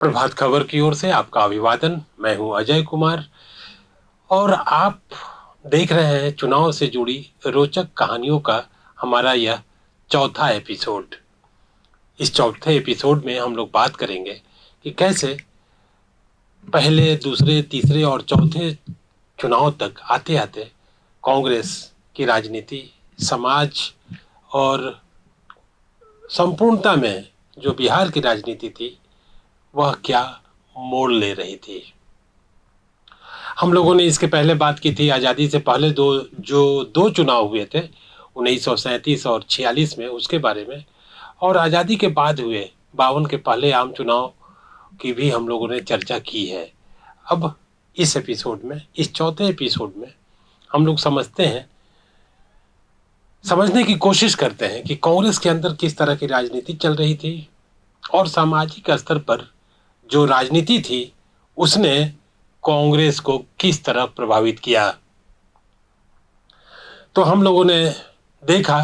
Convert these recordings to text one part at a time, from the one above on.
प्रभात खबर की ओर से आपका अभिवादन। मैं हूं अजय कुमार और आप देख रहे हैं चुनाव से जुड़ी रोचक कहानियों का हमारा यह चौथा एपिसोड। इस चौथे एपिसोड में हम लोग बात करेंगे कि कैसे पहले, दूसरे, तीसरे और चौथे चुनाव तक आते आते कांग्रेस की राजनीति, समाज और संपूर्णता में जो बिहार की राजनीति थी वह क्या मोड़ ले रही थी। हम लोगों ने इसके पहले बात की थी आज़ादी से पहले दो चुनाव हुए थे 1937 और 46 में, उसके बारे में, और आज़ादी के बाद हुए 52 के पहले आम चुनाव की भी हम लोगों ने चर्चा की है। अब इस एपिसोड में, इस चौथे एपिसोड में हम लोग समझने की कोशिश करते हैं कि कांग्रेस के अंदर किस तरह की राजनीति चल रही थी और सामाजिक स्तर पर जो राजनीति थी उसने कांग्रेस को किस तरह प्रभावित किया। तो हम लोगों ने देखा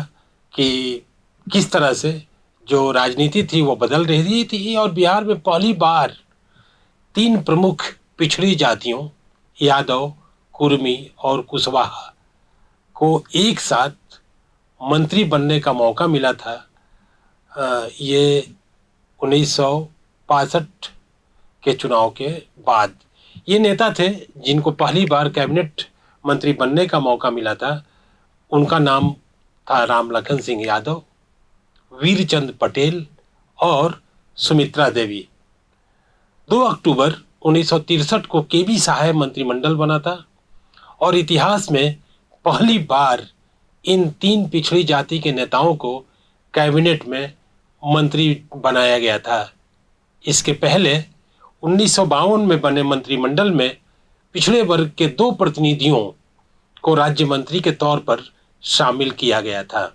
कि किस तरह से जो राजनीति थी वो बदल रही थी और बिहार में पहली बार तीन प्रमुख पिछड़ी जातियों, यादव, कुर्मी और कुशवाहा, को एक साथ मंत्री बनने का मौका मिला था। ये 1962 के चुनाव के बाद ये नेता थे जिनको पहली बार कैबिनेट मंत्री बनने का मौका मिला था। उनका नाम था राम लखन सिंह यादव, वीरचंद पटेल और सुमित्रा देवी। 2 अक्टूबर 1963 को केबी साहब मंत्रिमंडल बना था और इतिहास में पहली बार इन तीन पिछड़ी जाति के नेताओं को कैबिनेट में मंत्री बनाया गया था। इसके पहले 1952 में बने मंत्रिमंडल में पिछड़े वर्ग के 2 प्रतिनिधियों को राज्य मंत्री के तौर पर शामिल किया गया था।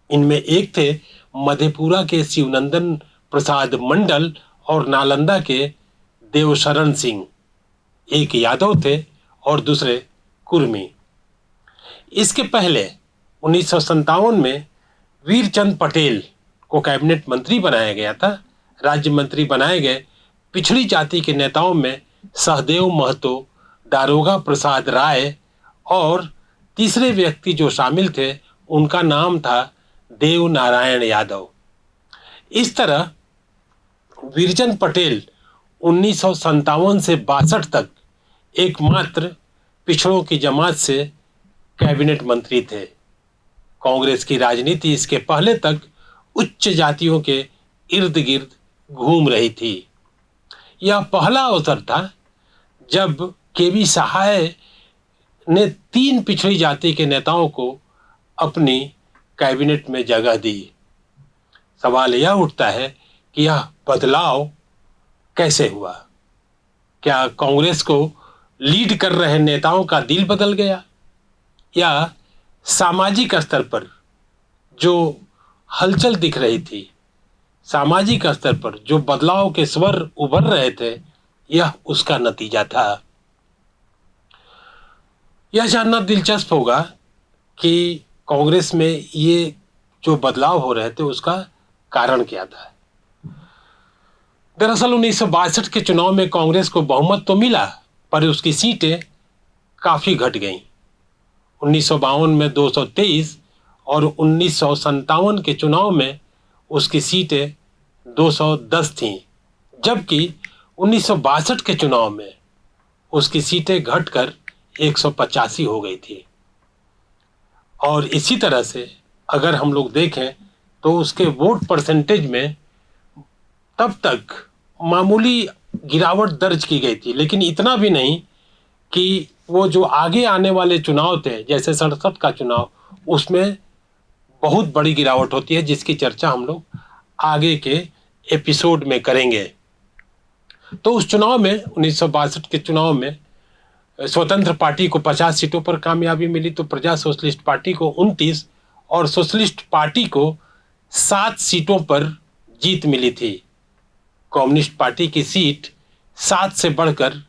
इनमें एक थे मधेपुरा के शिवनंदन प्रसाद मंडल और नालंदा के देवशरण सिंह। एक यादव थे और दूसरे कुर्मी। इसके पहले 1957 में वीरचंद पटेल को कैबिनेट मंत्री बनाया गया था। राज्य मंत्री बनाए गए पिछड़ी जाति के नेताओं में सहदेव महतो, दारोगा प्रसाद राय और तीसरे व्यक्ति जो शामिल थे उनका नाम था देव नारायण यादव। इस तरह वीरचंद पटेल 1957 से 62 तक एकमात्र पिछड़ों की जमात से कैबिनेट मंत्री थे। कांग्रेस की राजनीति इसके पहले तक उच्च जातियों के इर्द गिर्द घूम रही थी। यह पहला अवसर था जब केबी साहब ने 3 पिछड़ी जाति के नेताओं को अपनी कैबिनेट में जगह दी। सवाल यह उठता है कि यह बदलाव कैसे हुआ? क्या कांग्रेस को लीड कर रहे नेताओं का दिल बदल गया, या सामाजिक स्तर पर जो हलचल दिख रही थी, सामाजिक स्तर पर जो बदलाव के स्वर उभर रहे थे, यह उसका नतीजा था? यह जानना दिलचस्प होगा कि कांग्रेस में ये जो बदलाव हो रहे थे उसका कारण क्या था। दरअसल 1962 के चुनाव में कांग्रेस को बहुमत तो मिला पर उसकी सीटें काफी घट गईं। 1952 में 223 और 1957 के चुनाव में उसकी सीटें 210 थीं, जबकि 1962 के चुनाव में उसकी सीटें घटकर 185 हो गई थी। और इसी तरह से अगर हम लोग देखें तो उसके वोट परसेंटेज में तब तक मामूली गिरावट दर्ज की गई थी, लेकिन इतना भी नहीं कि वो जो आगे आने वाले चुनाव थे, जैसे 67 का चुनाव, उसमें बहुत बड़ी गिरावट होती है, जिसकी चर्चा हम लोग आगे के एपिसोड में करेंगे। तो उस चुनाव में 1962 के चुनाव में स्वतंत्र पार्टी को 50 सीटों पर कामयाबी मिली, तो प्रजा सोशलिस्ट पार्टी को 29 और सोशलिस्ट पार्टी को 7 सीटों पर जीत मिली थी। कम्युनिस्ट पार्टी की सीट 7 से बढ़कर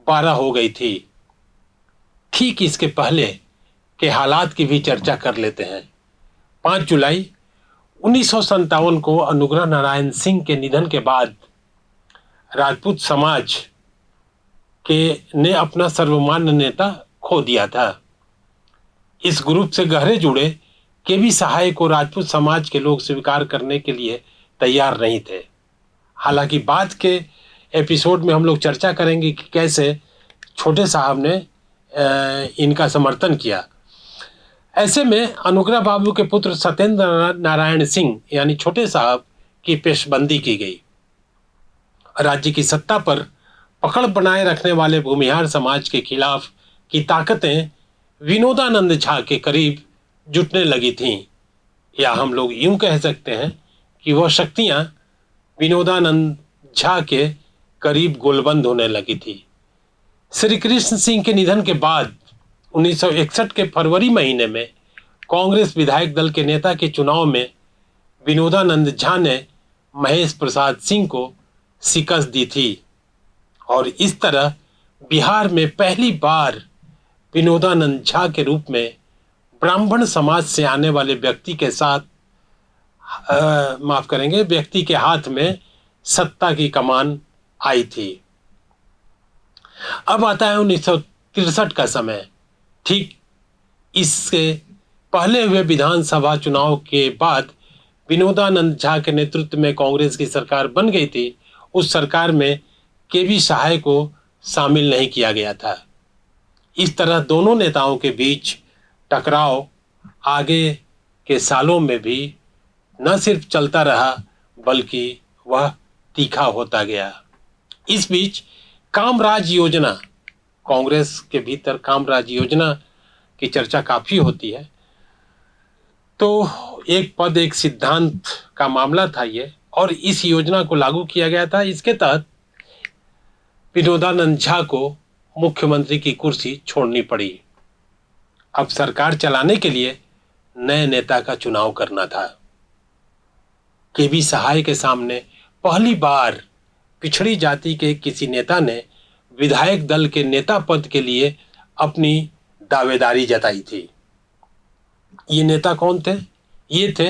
12 हो गई थी। ठीक इसके पहले के हालात की भी चर्चा कर लेते हैं। 5 जुलाई 1957 को अनुग्रह नारायण सिंह के निधन के बाद राजपूत समाज के ने अपना सर्वमान्य नेता खो दिया था। इस ग्रुप से गहरे जुड़े केबी सहाय को राजपूत समाज के लोग स्वीकार करने के लिए तैयार नहीं थे। हालांकि बाद के एपिसोड में हम लोग चर्चा करेंगे कि कैसे छोटे साहब ने इनका समर्थन किया। ऐसे में अनुग्रह बाबू के पुत्र सत्येंद्र नारायण सिंह यानी छोटे साहब की पेशबंदी की गई। राज्य की सत्ता पर पकड़ बनाए रखने वाले भूमिहार समाज के खिलाफ की ताकतें विनोदानंद झा के करीब जुटने लगी थीं, या हम लोग यूं कह सकते हैं कि वह शक्तियां विनोदानंद झा के करीब गोलबंद होने लगी थी। श्री कृष्ण सिंह के निधन के बाद 1961 के फरवरी महीने में कांग्रेस विधायक दल के नेता के चुनाव में विनोदानंद झा ने महेश प्रसाद सिंह को शिकस्त दी थी और इस तरह बिहार में पहली बार विनोदानंद झा के रूप में ब्राह्मण समाज से आने वाले व्यक्ति के साथ व्यक्ति के हाथ में सत्ता की कमान आई थी। अब आता है 1963 का समय। ठीक इससे पहले हुए विधानसभा चुनाव के बाद विनोदानंद झा के नेतृत्व में कांग्रेस की सरकार बन गई थी। उस सरकार में केबी सहाय को शामिल नहीं किया गया था। इस तरह दोनों नेताओं के बीच टकराव आगे के सालों में भी न सिर्फ चलता रहा बल्कि वह तीखा होता गया। इस बीच कामराज योजना, कांग्रेस के भीतर कामराज योजना की चर्चा काफी होती है। तो एक पद एक सिद्धांत का मामला था ये, और इस योजना को लागू किया गया था। इसके तहत विनोदानंद झा को मुख्यमंत्री की कुर्सी छोड़नी पड़ी। अब सरकार चलाने के लिए नए नेता का चुनाव करना था। केबी सहाय के सामने पहली बार पिछड़ी जाति के किसी नेता ने विधायक दल के नेता पद के लिए अपनी दावेदारी जताई थी। ये नेता कौन थे? ये थे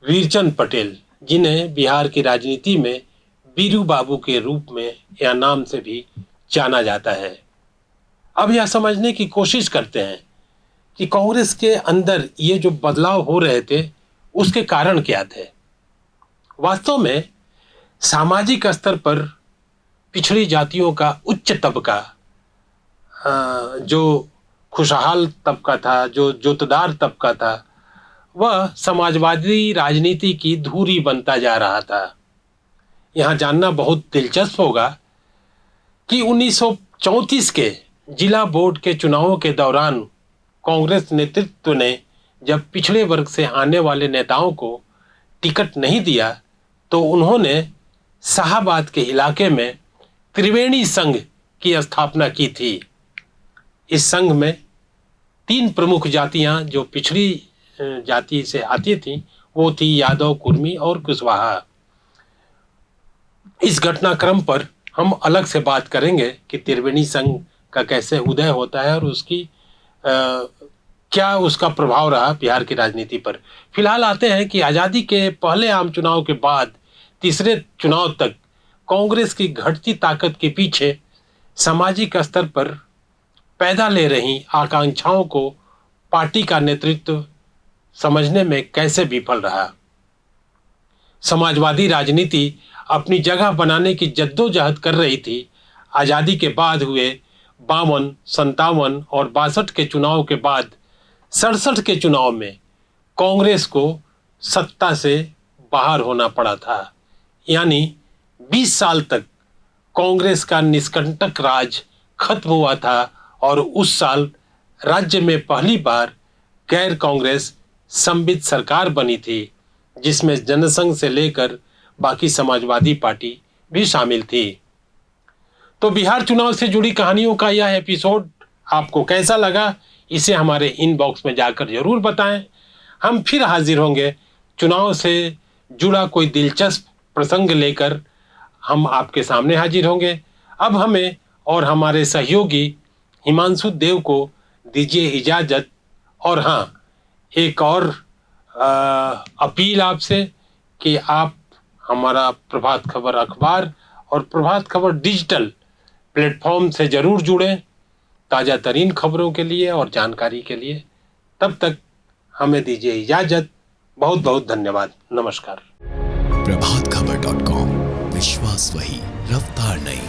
वीरचंद पटेल, जिन्हें बिहार की राजनीति में बीरू बाबू के रूप में या नाम से भी जाना जाता है। अब यह समझने की कोशिश करते हैं कि कांग्रेस के अंदर ये जो बदलाव हो रहे थे उसके कारण क्या थे। वास्तव में सामाजिक स्तर पर पिछड़ी जातियों का उच्च तबका, जो खुशहाल तबका था, जो जोतदार तबका था, वह समाजवादी राजनीति की धूरी बनता जा रहा था। यहाँ जानना बहुत दिलचस्प होगा कि 1934 के जिला बोर्ड के चुनावों के दौरान कांग्रेस नेतृत्व ने जब पिछड़े वर्ग से आने वाले नेताओं को टिकट नहीं दिया तो उन्होंने शाहाबाद के इलाके में त्रिवेणी संघ की स्थापना की थी। इस संघ में 3 प्रमुख जातियां जो पिछड़ी जाति से आती थीं वो थी यादव, कुर्मी और कुशवाहा। इस घटनाक्रम पर हम अलग से बात करेंगे कि त्रिवेणी संघ का कैसे उदय होता है और उसकी क्या उसका प्रभाव रहा बिहार की राजनीति पर। फिलहाल आते हैं कि आज़ादी के पहले आम चुनाव के बाद तीसरे चुनाव तक कांग्रेस की घटती ताकत के पीछे सामाजिक स्तर पर पैदा ले रही आकांक्षाओं को पार्टी का नेतृत्व समझने में कैसे विफल रहा। समाजवादी राजनीति अपनी जगह बनाने की जद्दोजहद कर रही थी। आज़ादी के बाद हुए 52, 57 और 62 के चुनाव के बाद 67 के चुनाव में कांग्रेस को सत्ता से बाहर होना पड़ा था। यानी 20 साल तक कांग्रेस का निष्कंटक राज खत्म हुआ था और उस साल राज्य में पहली बार गैर कांग्रेस समवित सरकार बनी थी, जिसमें जनसंघ से लेकर बाकी समाजवादी पार्टी भी शामिल थी। तो बिहार चुनाव से जुड़ी कहानियों का यह एपिसोड आपको कैसा लगा, इसे हमारे इनबॉक्स में जाकर जरूर बताएं। हम फिर हाजिर होंगे चुनाव से जुड़ा कोई दिलचस्प प्रसंग लेकर हम आपके सामने हाजिर होंगे। अब हमें और हमारे सहयोगी हिमांशु देव को दीजिए इजाजत। और हाँ, एक और अपील आपसे कि आप हमारा प्रभात खबर अखबार और प्रभात खबर डिजिटल प्लेटफॉर्म से जरूर जुड़ें ताज़ा तरीन खबरों के लिए और जानकारी के लिए। तब तक हमें दीजिए इजाजत। बहुत बहुत धन्यवाद। नमस्कार। प्रभातखबर.com, विश्वास वही, रफ्तार नहीं।